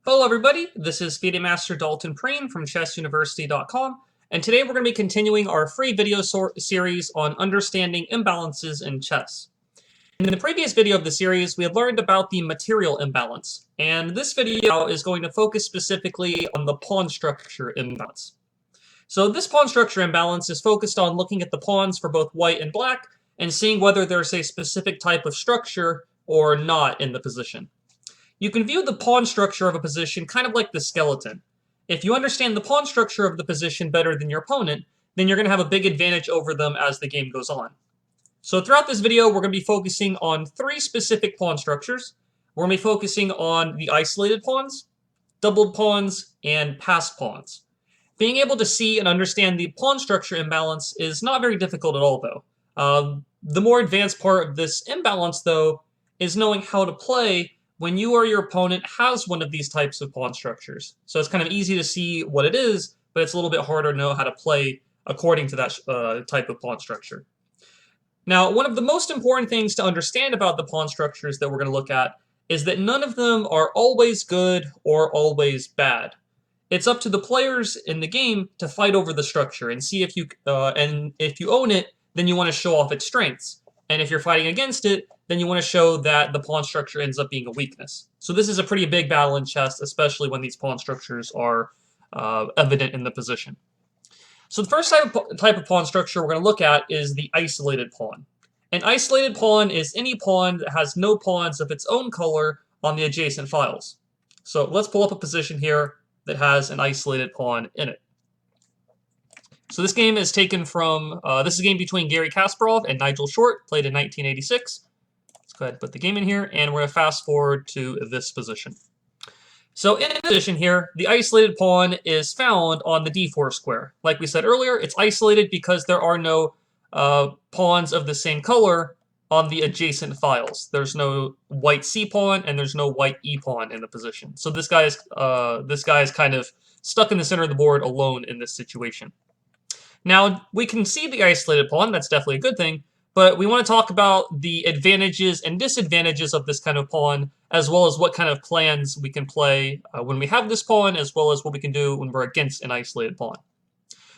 Hello everybody, this is FIDE Master Dalton Perrine from chessuniversity.com, and today we're going to be continuing our free video series on understanding imbalances in chess. In the previous video of the series, we had learned about the material imbalance, and this video is going to focus specifically on the pawn structure imbalance. So this pawn structure imbalance is focused on looking at the pawns for both white and black, and seeing whether there's a specific type of structure or not in the position. You can view the pawn structure of a position kind of like the skeleton. If you understand the pawn structure of the position better than your opponent, then you're going to have a big advantage over them as the game goes on. So throughout this video, we're going to be focusing on three specific pawn structures. We're going to be focusing on the isolated pawns, doubled pawns, and passed pawns. Being able to see and understand the pawn structure imbalance is not very difficult at all, though. The more advanced part of this imbalance, though, is knowing how to play when you or your opponent has one of these types of pawn structures. So it's kind of easy to see what it is, but it's a little bit harder to know how to play according to that type of pawn structure. Now, one of the most important things to understand about the pawn structures that we're going to look at is that none of them are always good or always bad. It's up to the players in the game to fight over the structure and see if you own it, then you want to show off its strengths. And if you're fighting against it, then you want to show that the pawn structure ends up being a weakness. So this is a pretty big battle in chess, especially when these pawn structures are evident in the position. So the first type of pawn structure we're going to look at is the isolated pawn. An isolated pawn is any pawn that has no pawns of its own color on the adjacent files. So let's pull up a position here that has an isolated pawn in it. So this game is taken from, this is a game between Garry Kasparov and Nigel Short, played in 1986. Let's go ahead and put the game in here, and we're going to fast forward to this position. So in this position here, the isolated pawn is found on the d4 square. Like we said earlier, it's isolated because there are no pawns of the same color on the adjacent files. There's no white c pawn and there's no white e pawn in the position. So this guy is kind of stuck in the center of the board alone in this situation. Now, we can see the isolated pawn, that's definitely a good thing, but we want to talk about the advantages and disadvantages of this kind of pawn, as well as what kind of plans we can play when we have this pawn, as well as what we can do when we're against an isolated pawn.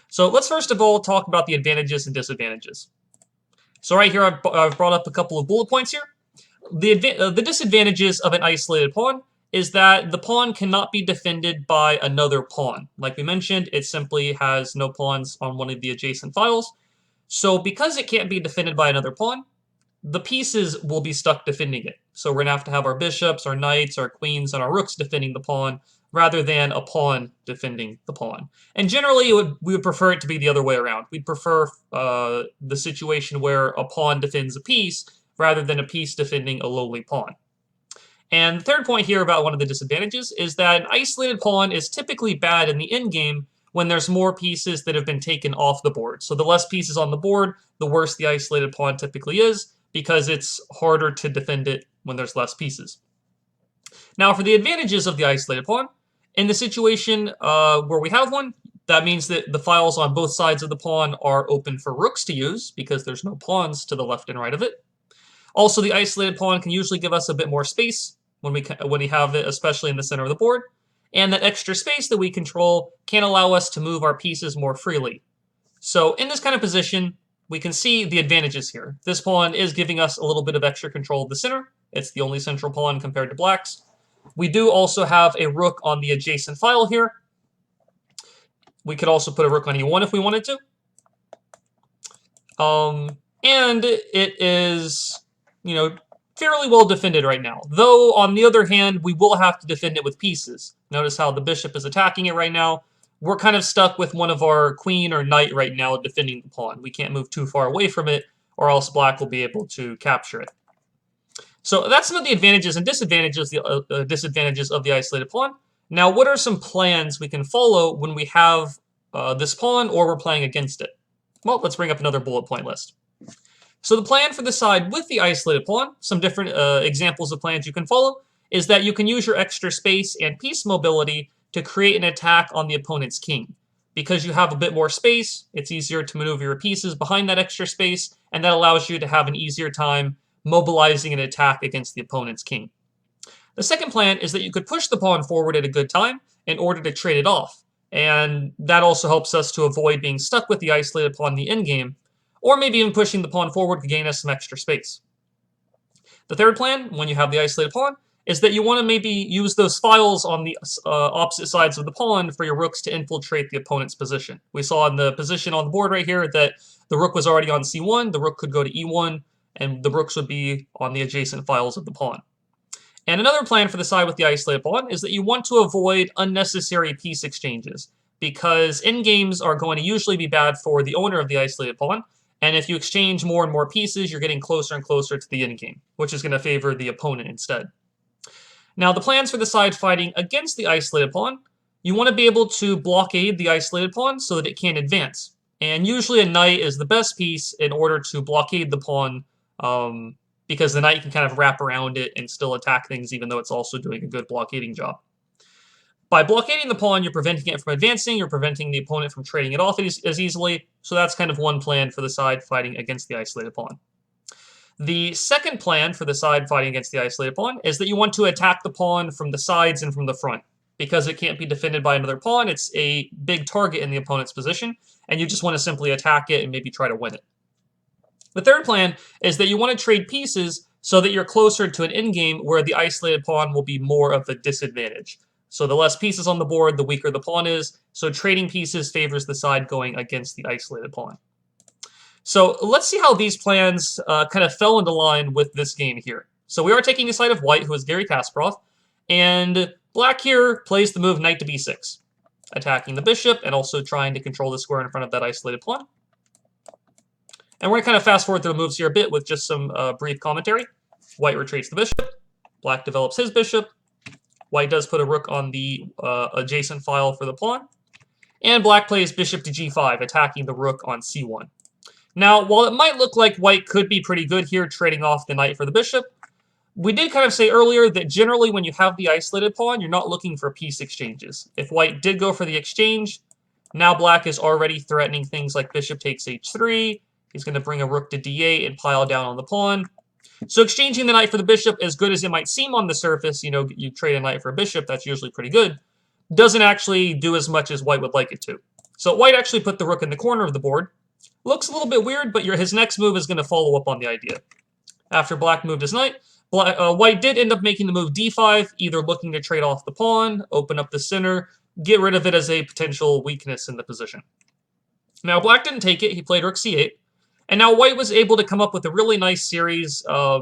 So let's first of all talk about the advantages and disadvantages. So right here, I've brought up a couple of bullet points here. The disadvantages of an isolated pawn is that the pawn cannot be defended by another pawn. Like we mentioned, it simply has no pawns on one of the adjacent files. So because it can't be defended by another pawn, the pieces will be stuck defending it. So we're going to have our bishops, our knights, our queens, and our rooks defending the pawn, rather than a pawn defending the pawn. And generally, we would prefer it to be the other way around. We'd prefer the situation where a pawn defends a piece, rather than a piece defending a lowly pawn. And the third point here about one of the disadvantages is that an isolated pawn is typically bad in the endgame when there's more pieces that have been taken off the board. So the less pieces on the board, the worse the isolated pawn typically is, because it's harder to defend it when there's less pieces. Now for the advantages of the isolated pawn, in the situation where we have one, that means that the files on both sides of the pawn are open for rooks to use, because there's no pawns to the left and right of it. Also, the isolated pawn can usually give us a bit more space when we have it, especially in the center of the board. And that extra space that we control can allow us to move our pieces more freely. So in this kind of position, we can see the advantages here. This pawn is giving us a little bit of extra control of the center. It's the only central pawn compared to black's. We do also have a rook on the adjacent file here. We could also put a rook on e1 if we wanted to. And it is, fairly well defended right now. Though, on the other hand, we will have to defend it with pieces. Notice how the bishop is attacking it right now. We're kind of stuck with one of our queen or knight right now defending the pawn. We can't move too far away from it, or else black will be able to capture it. So that's some of the advantages and disadvantages of the isolated pawn. Now, what are some plans we can follow when we have this pawn or we're playing against it? Well, let's bring up another bullet point list. So the plan for the side with the isolated pawn, some different examples of plans you can follow, is that you can use your extra space and piece mobility to create an attack on the opponent's king. Because you have a bit more space, it's easier to maneuver your pieces behind that extra space, and that allows you to have an easier time mobilizing an attack against the opponent's king. The second plan is that you could push the pawn forward at a good time in order to trade it off, and that also helps us to avoid being stuck with the isolated pawn in the endgame, or maybe even pushing the pawn forward to gain us some extra space. The third plan, when you have the isolated pawn, is that you want to maybe use those files on the opposite sides of the pawn for your rooks to infiltrate the opponent's position. We saw in the position on the board right here that the rook was already on c1, the rook could go to e1, and the rooks would be on the adjacent files of the pawn. And another plan for the side with the isolated pawn is that you want to avoid unnecessary piece exchanges, because endgames are going to usually be bad for the owner of the isolated pawn, and if you exchange more and more pieces, you're getting closer and closer to the endgame, which is going to favor the opponent instead. Now, the plans for the side fighting against the isolated pawn, you want to be able to blockade the isolated pawn so that it can't advance. And usually a knight is the best piece in order to blockade the pawn, because the knight can kind of wrap around it and still attack things even though it's also doing a good blockading job. By blockading the pawn, you're preventing it from advancing, you're preventing the opponent from trading it off as easily, so that's kind of one plan for the side fighting against the isolated pawn. The second plan for the side fighting against the isolated pawn is that you want to attack the pawn from the sides and from the front. Because it can't be defended by another pawn, it's a big target in the opponent's position, and you just want to simply attack it and maybe try to win it. The third plan is that you want to trade pieces so that you're closer to an endgame where the isolated pawn will be more of a disadvantage. So the less pieces on the board, the weaker the pawn is, so trading pieces favors the side going against the isolated pawn. So let's see how these plans kind of fell into line with this game here. So we are taking the side of white, who is Garry Kasparov, and black here plays the move knight to b6, attacking the bishop and also trying to control the square in front of that isolated pawn. And we're going to kind of fast forward through the moves here a bit with just some brief commentary. White retreats the bishop, black develops his bishop, white does put a rook on the adjacent file for the pawn, and black plays bishop to g5, attacking the rook on c1. Now, while it might look like white could be pretty good here, trading off the knight for the bishop, we did kind of say earlier that generally when you have the isolated pawn, you're not looking for piece exchanges. If white did go for the exchange, now black is already threatening things like bishop takes h3, he's going to bring a rook to d8 and pile down on the pawn. So exchanging the knight for the bishop, as good as it might seem on the surface, you know, you trade a knight for a bishop, that's usually pretty good, doesn't actually do as much as white would like it to. So white actually put the rook in the corner of the board. Looks a little bit weird, but his next move is going to follow up on the idea. After black moved his knight, white did end up making the move d5, either looking to trade off the pawn, open up the center, get rid of it as a potential weakness in the position. Now black didn't take it, he played rook c8, and now white was able to come up with a really nice series, a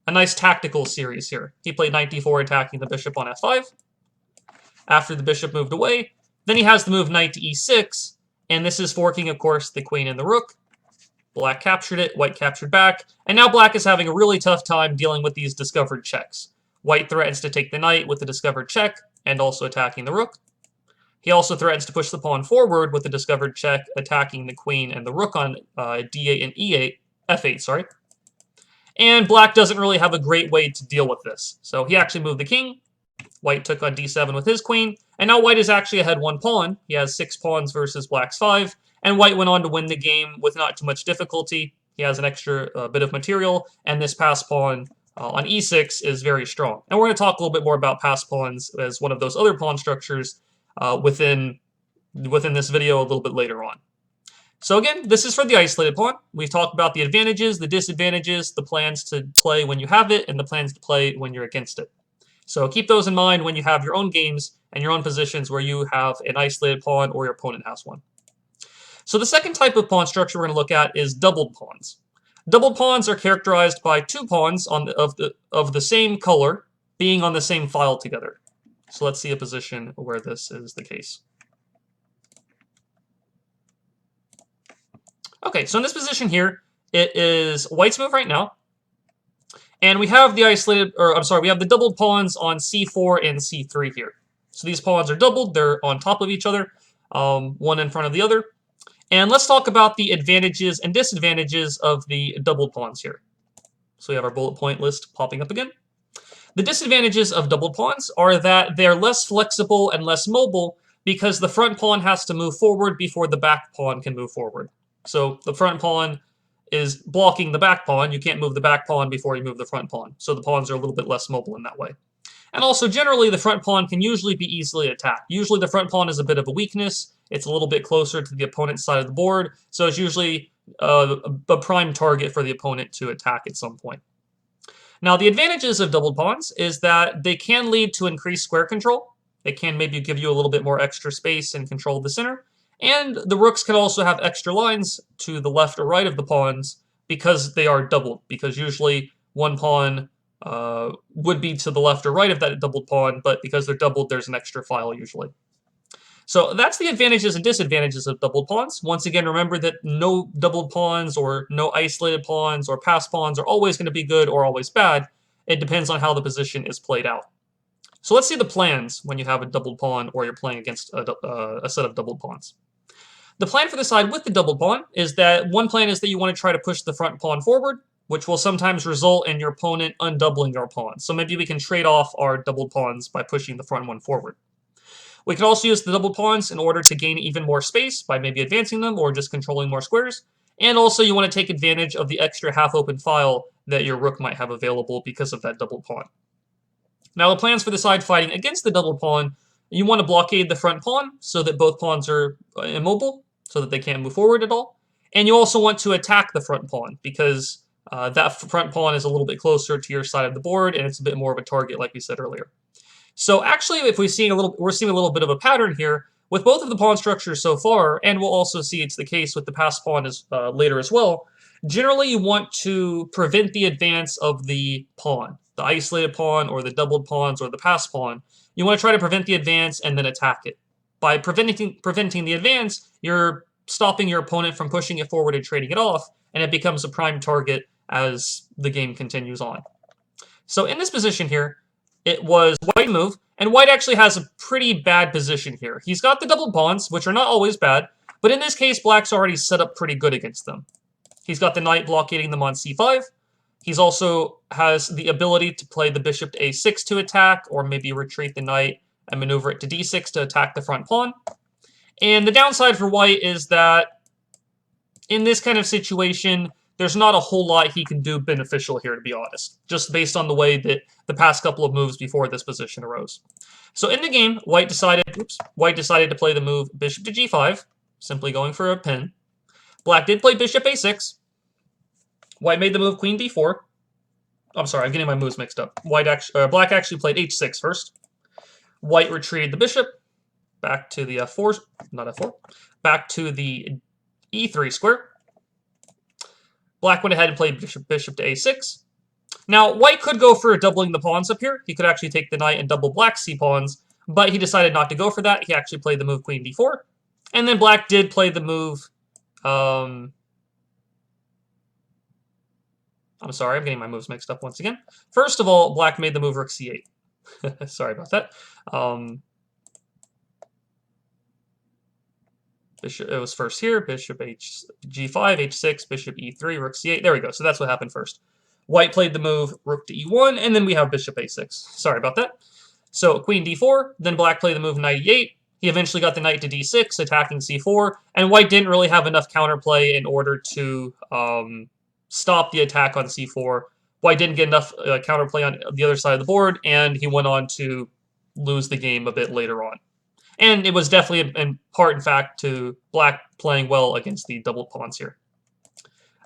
nice tactical series here. He played knight d4, attacking the bishop on f5. After the bishop moved away, then he has the move knight to e6, and this is forking, of course, the queen and the rook. Black captured it, white captured back, and now black is having a really tough time dealing with these discovered checks. White threatens to take the knight with the discovered check, and also attacking the rook. He also threatens to push the pawn forward with the discovered check, attacking the queen and the rook on d8 and e8, f8, sorry. And black doesn't really have a great way to deal with this. So he actually moved the king. White took on d7 with his queen, and now white is actually ahead one pawn. He has 6 pawns versus black's 5, and white went on to win the game with not too much difficulty. He has an extra bit of material, and this pass pawn on e6 is very strong. And we're going to talk a little bit more about pass pawns as one of those other pawn structures within this video a little bit later on. So again, this is for the isolated pawn. We've talked about the advantages, the disadvantages, the plans to play when you have it, and the plans to play when you're against it. So keep those in mind when you have your own games and your own positions where you have an isolated pawn or your opponent has one. So the second type of pawn structure we're going to look at is doubled pawns. Doubled pawns are characterized by 2 pawns of the same color being on the same file together. So let's see a position where this is the case. Okay, so in this position here, it is white's move right now. And we have the we have the doubled pawns on c4 and c3 here. So these pawns are doubled, they're on top of each other, one in front of the other. And let's talk about the advantages and disadvantages of the doubled pawns here. So we have our bullet point list popping up again. The disadvantages of doubled pawns are that they're less flexible and less mobile because the front pawn has to move forward before the back pawn can move forward. So the front pawn is blocking the back pawn. You can't move the back pawn before you move the front pawn. So the pawns are a little bit less mobile in that way. And also, generally, the front pawn can usually be easily attacked. Usually the front pawn is a bit of a weakness. It's a little bit closer to the opponent's side of the board, so it's usually a prime target for the opponent to attack at some point. Now, the advantages of doubled pawns is that they can lead to increased square control. They can maybe give you a little bit more extra space and control of the center. And the rooks can also have extra lines to the left or right of the pawns because they are doubled, because usually one pawn would be to the left or right of that doubled pawn, but because they're doubled, there's an extra file usually. So that's the advantages and disadvantages of doubled pawns. Once again, remember that no doubled pawns or no isolated pawns or passed pawns are always going to be good or always bad. It depends on how the position is played out. So let's see the plans when you have a doubled pawn or you're playing against a set of doubled pawns. The plan for the side with the doubled pawn is that one plan is that you want to try to push the front pawn forward, which will sometimes result in your opponent undoubling your pawn. So maybe we can trade off our doubled pawns by pushing the front one forward. We can also use the double pawns in order to gain even more space by maybe advancing them or just controlling more squares. And also you want to take advantage of the extra half-open file that your rook might have available because of that double pawn. Now the plans for the side fighting against the double pawn, you want to blockade the front pawn so that both pawns are immobile, so that they can't move forward at all. And you also want to attack the front pawn because that front pawn is a little bit closer to your side of the board and it's a bit more of a target like we said earlier. So actually, if we're seeing a little bit of a pattern here with both of the pawn structures so far, and we'll also see it's the case with the passed pawn later as well. Generally, you want to prevent the advance of the pawn, the isolated pawn or the doubled pawns or the passed pawn. You want to try to prevent the advance and then attack it. By preventing the advance, you're stopping your opponent from pushing it forward and trading it off, and it becomes a prime target as the game continues on. So in this position here, it was white move, and white actually has a pretty bad position here. He's got the double pawns, which are not always bad, but in this case, black's already set up pretty good against them. He's got the knight blockading them on c5. He's also has the ability to play the bishop to a6 to attack, or maybe retreat the knight and maneuver it to d6 to attack the front pawn. And the downside for white is that in this kind of situation, there's not a whole lot he can do beneficial here, to be honest, just based on the way that the past couple of moves before this position arose. So in the game, white decided to play the move bishop to g5, simply going for a pin. Black did play bishop a6. White made the move queen d4. I'm sorry, I'm getting my moves mixed up. Black actually played h6 first. White retreated the bishop back to the f4, not f4, back to the e3 square. Black went ahead and played bishop to a6. Now, white could go for doubling the pawns up here. He could actually take the knight and double black's c-pawns, but he decided not to go for that. He actually played the move queen d4. And then black did play the move... I'm sorry, I'm getting my moves mixed up once again. First of all, black made the move rook c8. Sorry about that. Bishop, it was first here, bishop g5, h6, bishop e3, rook c8. There we go. So that's what happened first. White played the move rook to e1, and then we have bishop a6. Sorry about that. So queen d4, then black played the move knight e8. He eventually got the knight to d6, attacking c4, and white didn't really have enough counterplay in order to stop the attack on c4. White didn't get enough counterplay on the other side of the board, and he went on to lose the game a bit later on. And it was definitely in part, in fact, to black playing well against the double pawns here.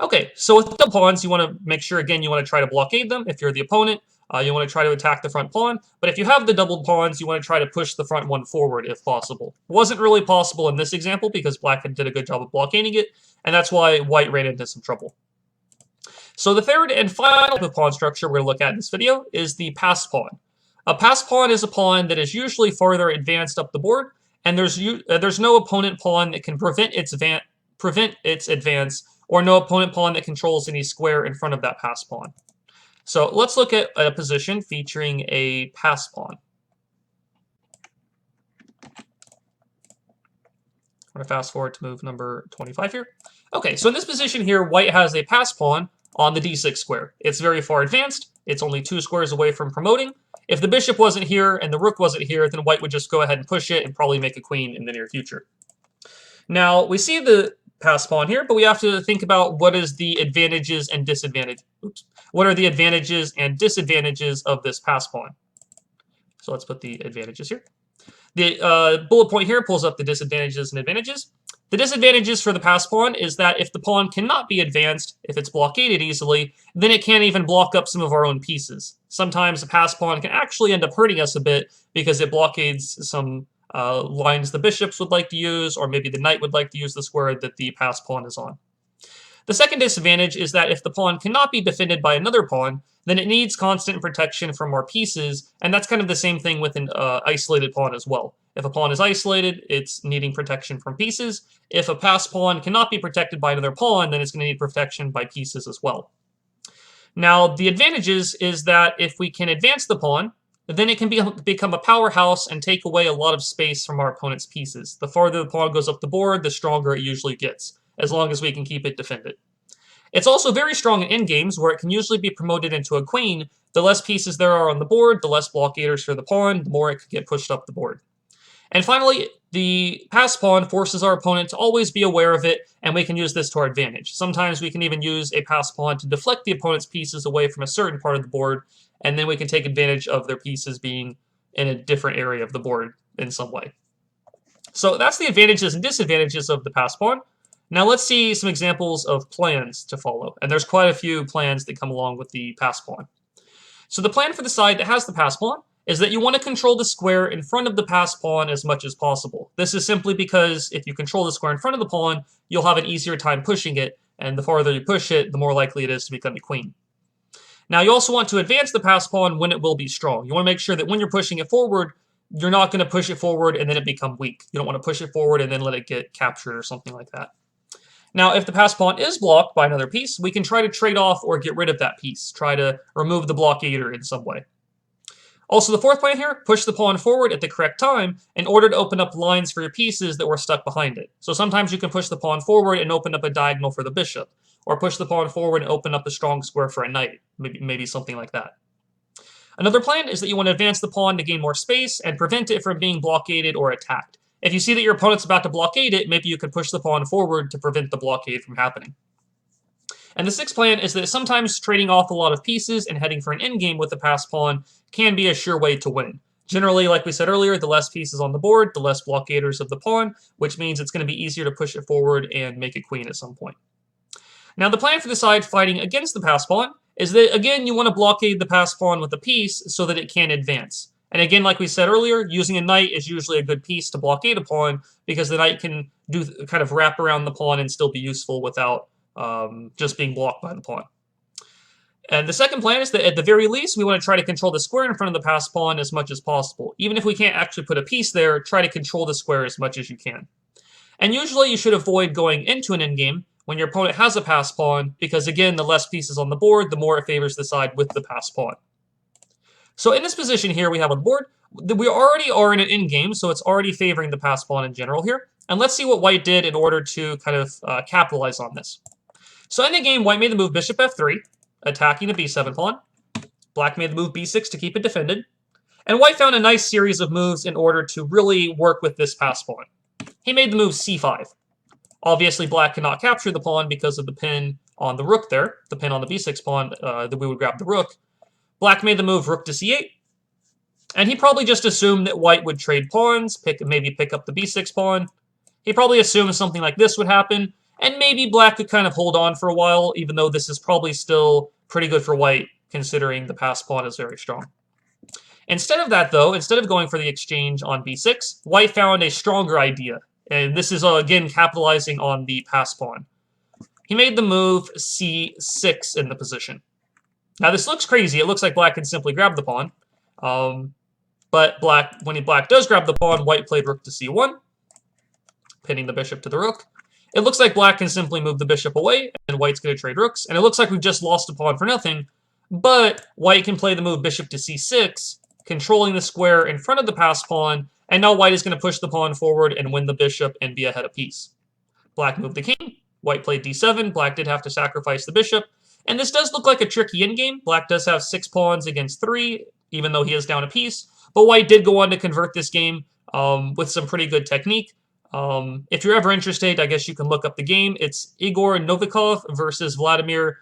Okay, so with double pawns, you want to make sure, again, you want to try to blockade them if you're the opponent. You want to try to attack the front pawn. But if you have the double pawns, you want to try to push the front one forward if possible. Wasn't really possible in this example because black did a good job of blockading it, and that's why white ran into some trouble. So the third and final pawn structure we're going to look at in this video is the passed pawn. A passed pawn is a pawn that is usually farther advanced up the board, and there's no opponent pawn that can prevent its advance, or no opponent pawn that controls any square in front of that passed pawn. So let's look at a position featuring a passed pawn. I'm going to fast forward to move number 25 here. Okay, so in this position here, white has a passed pawn on the d6 square. It's very far advanced. It's only 2 squares away from promoting. If the bishop wasn't here and the rook wasn't here, then white would just go ahead and push it and probably make a queen in the near future. Now, we see the passed pawn here, but we have to think about what is the advantages and disadvantages. What are the advantages and disadvantages of this passed pawn? So let's put the advantages here. The bullet point here pulls up the disadvantages and advantages. The disadvantages for the pass pawn is that if the pawn cannot be advanced, if it's blockaded easily, then it can't even block up some of our own pieces. Sometimes the pass pawn can actually end up hurting us a bit because it blockades some lines the bishops would like to use, or maybe the knight would like to use the square that the pass pawn is on. The second disadvantage is that if the pawn cannot be defended by another pawn, then it needs constant protection from more pieces, and that's kind of the same thing with an isolated pawn as well. If a pawn is isolated, it's needing protection from pieces. If a pass pawn cannot be protected by another pawn, then it's going to need protection by pieces as well. Now, the advantages is that if we can advance the pawn, then it can become a powerhouse and take away a lot of space from our opponent's pieces. The farther the pawn goes up the board, the stronger it usually gets, as long as we can keep it defended. It's also very strong in endgames, where it can usually be promoted into a queen. The less pieces there are on the board, the less blockaders for the pawn, the more it could get pushed up the board. And finally, the pass pawn forces our opponent to always be aware of it, and we can use this to our advantage. Sometimes we can even use a pass pawn to deflect the opponent's pieces away from a certain part of the board, and then we can take advantage of their pieces being in a different area of the board in some way. So that's the advantages and disadvantages of the pass pawn. Now let's see some examples of plans to follow, and there's quite a few plans that come along with the pass pawn. So the plan for the side that has the pass pawn is that you want to control the square in front of the pass pawn as much as possible. This is simply because if you control the square in front of the pawn, you'll have an easier time pushing it, and the farther you push it, the more likely it is to become a queen. Now you also want to advance the pass pawn when it will be strong. You want to make sure that when you're pushing it forward, you're not going to push it forward and then it become weak. You don't want to push it forward and then let it get captured or something like that. Now, if the pass pawn is blocked by another piece, we can try to trade off or get rid of that piece, try to remove the blockader in some way. Also, the fourth plan here, push the pawn forward at the correct time in order to open up lines for your pieces that were stuck behind it. So sometimes you can push the pawn forward and open up a diagonal for the bishop, or push the pawn forward and open up a strong square for a knight, maybe something like that. Another plan is that you want to advance the pawn to gain more space and prevent it from being blockaded or attacked. If you see that your opponent's about to blockade it, maybe you can push the pawn forward to prevent the blockade from happening. And the sixth plan is that sometimes trading off a lot of pieces and heading for an endgame with the pass pawn can be a sure way to win. Generally, like we said earlier, the less pieces on the board, the less blockaders of the pawn, which means it's going to be easier to push it forward and make a queen at some point. Now, the plan for the side fighting against the pass pawn is that, again, you want to blockade the pass pawn with a piece so that it can advance. And again, like we said earlier, using a knight is usually a good piece to blockade a pawn because the knight can do kind of wrap around the pawn and still be useful without just being blocked by the pawn. And the second plan is that at the very least, we want to try to control the square in front of the pass pawn as much as possible. Even if we can't actually put a piece there, try to control the square as much as you can. And usually you should avoid going into an endgame when your opponent has a pass pawn because, again, the less pieces on the board, the more it favors the side with the pass pawn. So in this position here we have on the board, we already are in an endgame, so it's already favoring the pass pawn in general here. And let's see what white did in order to kind of capitalize on this. So in the game, white made the move bishop f3, attacking the b7 pawn. Black made the move b6 to keep it defended. And white found a nice series of moves in order to really work with this pass pawn. He made the move c5. Obviously, black cannot capture the pawn because of the pin on the rook there, the pin on the b6 pawn, that we would grab the rook. Black made the move rook to c8, and he probably just assumed that white would trade pawns, maybe pick up the b6 pawn. He probably assumed something like this would happen, and maybe black could kind of hold on for a while, even though this is probably still pretty good for white, considering the pass pawn is very strong. Instead of that, though, instead of going for the exchange on b6, white found a stronger idea, and this is, again, capitalizing on the pass pawn. He made the move c6 in the position. Now, this looks crazy. It looks like black can simply grab the pawn. But when black does grab the pawn, white played rook to c1, pinning the bishop to the rook. It looks like black can simply move the bishop away, and white's going to trade rooks. And it looks like we've just lost a pawn for nothing. But white can play the move bishop to c6, controlling the square in front of the pass pawn. And now white is going to push the pawn forward and win the bishop and be ahead a piece. Black moved the king. White played d7. Black did have to sacrifice the bishop. And this does look like a tricky endgame. Black does have 6 pawns against 3, even though he is down a piece. But white did go on to convert this game with some pretty good technique. If you're ever interested, I guess you can look up the game. It's Igor Novikov versus Vladimir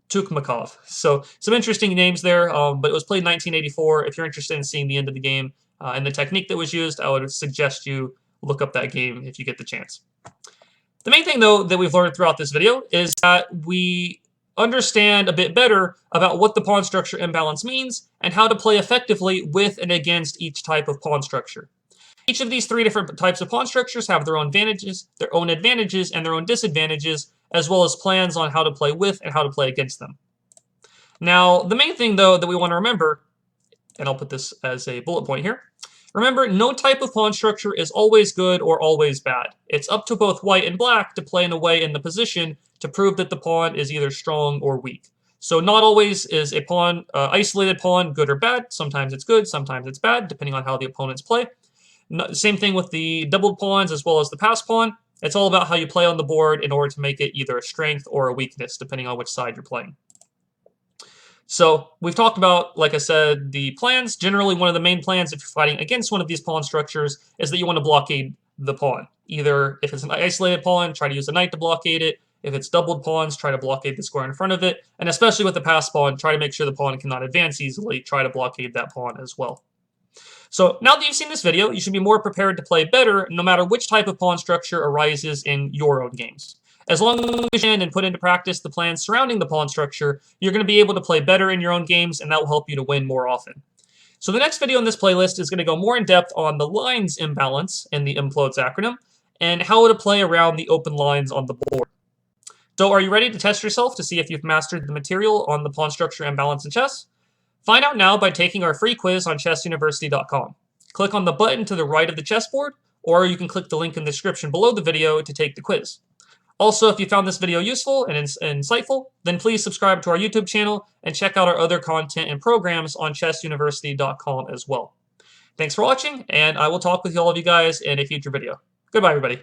Tukmakov. So some interesting names there, but it was played in 1984. If you're interested in seeing the end of the game and the technique that was used, I would suggest you look up that game if you get the chance. The main thing, though, that we've learned throughout this video is that we understand a bit better about what the pawn structure imbalance means and how to play effectively with and against each type of pawn structure. Each of these three different types of pawn structures have their own advantages, and their own disadvantages, as well as plans on how to play with and how to play against them. Now, the main thing, though, that we want to remember, and I'll put this as a bullet point here, remember, no type of pawn structure is always good or always bad. It's up to both white and black to play in a way in the position to prove that the pawn is either strong or weak. So not always is a pawn, isolated pawn, good or bad. Sometimes it's good, sometimes it's bad, depending on how the opponents play. Same thing with the doubled pawns as well as the pass pawn. It's all about how you play on the board in order to make it either a strength or a weakness, depending on which side you're playing. So we've talked about, like I said, the plans. Generally, one of the main plans if you're fighting against one of these pawn structures is that you want to blockade the pawn. Either if it's an isolated pawn, try to use a knight to blockade it. If it's doubled pawns, try to blockade the square in front of it. And especially with the pass pawn, try to make sure the pawn cannot advance easily. Try to blockade that pawn as well. So now that you've seen this video, you should be more prepared to play better no matter which type of pawn structure arises in your own games. As long as you can and put into practice the plans surrounding the pawn structure, you're going to be able to play better in your own games, and that will help you to win more often. So the next video in this playlist is going to go more in depth on the lines imbalance in the implodes acronym and how to play around the open lines on the board. So are you ready to test yourself to see if you've mastered the material on the pawn structure imbalance in chess? Find out now by taking our free quiz on chessuniversity.com. Click on the button to the right of the chessboard, or you can click the link in the description below the video to take the quiz. Also, if you found this video useful and insightful, then please subscribe to our YouTube channel and check out our other content and programs on chessuniversity.com as well. Thanks for watching, and I will talk with all of you guys in a future video. Goodbye, everybody.